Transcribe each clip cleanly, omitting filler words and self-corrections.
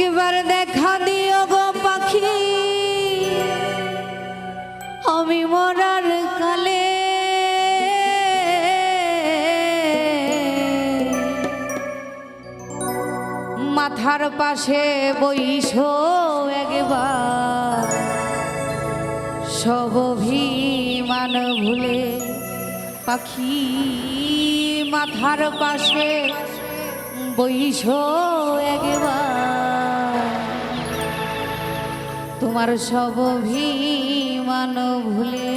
একবার দেখা দিও গো পাখি আমি মরার কালে মাথার পাশে বইসো একবার সব অভিমান ভুলে পাখি মাথার পাশে বইসো একবার তোমার সব অভিমান ভুলে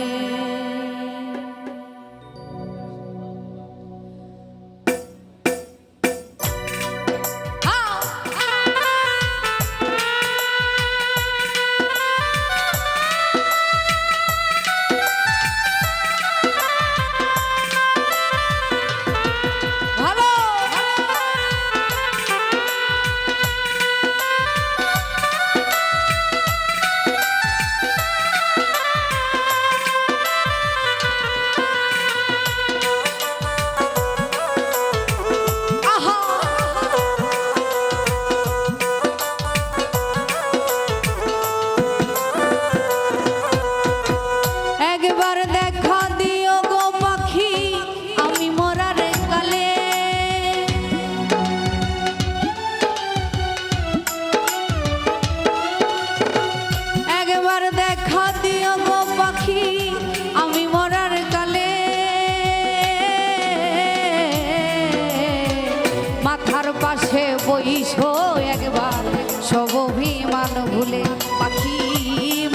মাথার পাশে বইসো একবার সব অভিমান ভুলে পাখি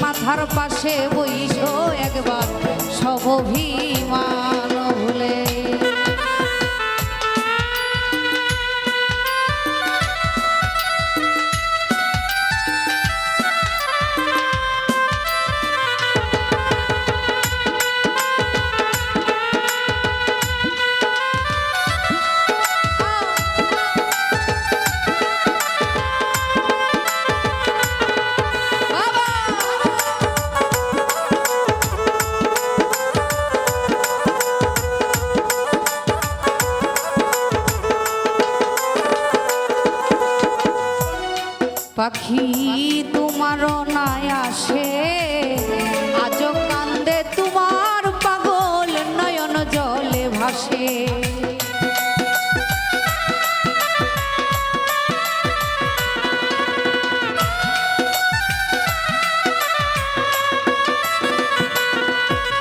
মাথার পাশে বইসো একবার সব অভিমান ভুলে পাখি তোমার নাই আসে আজ কান্দে তোমার পাগল নয়ন জলে ভাসে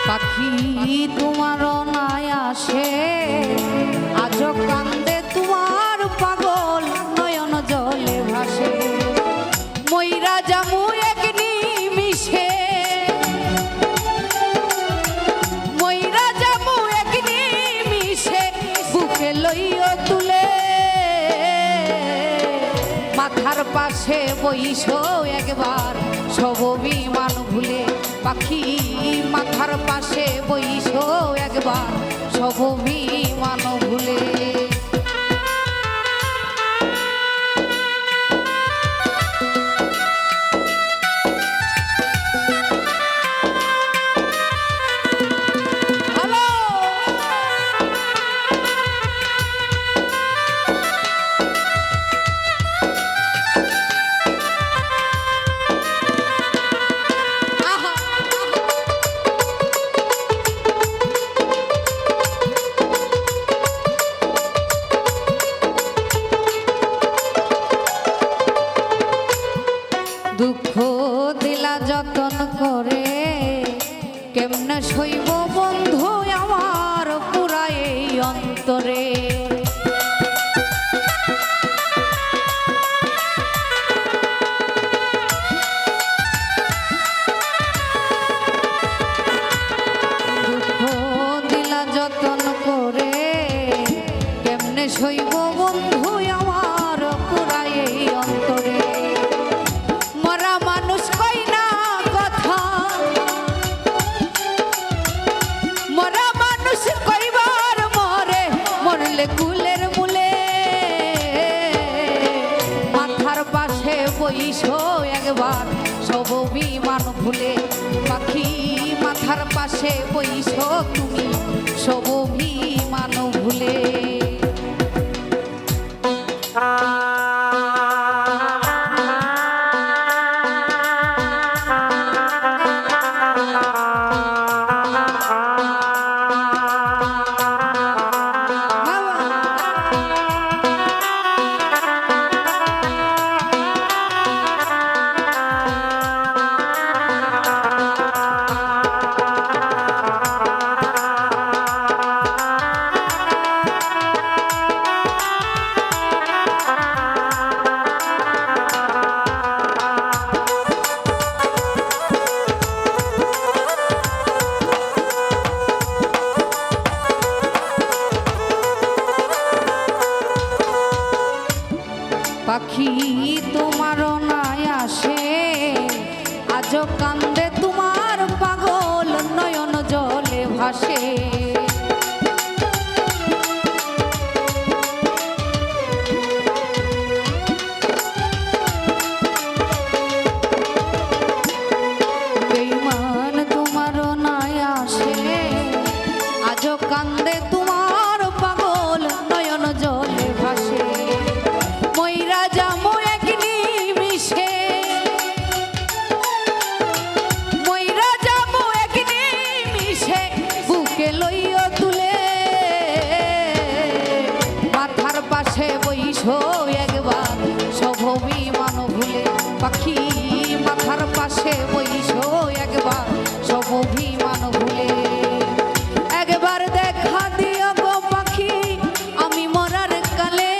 পাখি তোমার নাই আসে আজ কান্দে তোমার পাগল নয়ন জলে ভাসে মইরা জামু এক নিমিষে মইরা জামু এক নিমিষে বুকে লইও তুলে মাথার পাশে বইসো একবার সব অভিমান ভুলে পাখি মাথার পাশে বইসো একবার সব অভিমান ভুলে দুঃখ দিলা যতন করে কেমনে সইব বন্ধু আমার পুরা এই অন্তরে দুঃখ দিলা যতন করে কেমনে সইব বন্ধু আমার পুরা এই অন্তরে কুলের মূলে মাথার পাশে বইসো একবার সব অভিমান ভুলে পাখি মাথার পাশে বইসো তুমি সব অভিমান ভুলে পাখি তোমারও নাই আসে আজও কান্দে তোমার পাগল নয়ন জলে ভাসে বেঈমান তোমারও নাই আসে আজও কান্দে তোমার পাগল নয়ন জলে ভাসে ময়রা যামো এক নিমিষে ময়রা যামো এক নিমিষে বুকে লইয়া তুলে মাথার পাশে বইসো একবার সব অভিমান ভুলে পাখি মাথার পাশে বইসো একবার সব অভিমান ভুলে একবার দেখা দিও গো পাখি আমি মরার কালে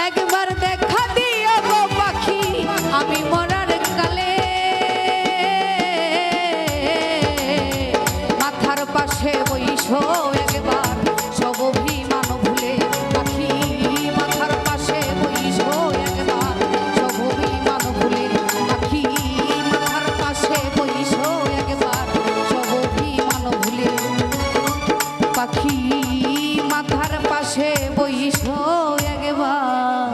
একবার দেখা দিও গো পাখি আমি মরার কালে মাথার পাশে বইসো একবার সব অভিমান ভুলে পাখি মাথার পাশে বইসো একবার সব অভিমান ভুলে পাখি মাথার পাশে বইসো একবার সব অভিমান ভুলে পাখি মাথার পাশে বইসো একবার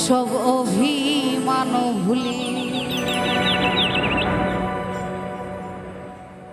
সব অভিমান ভুলে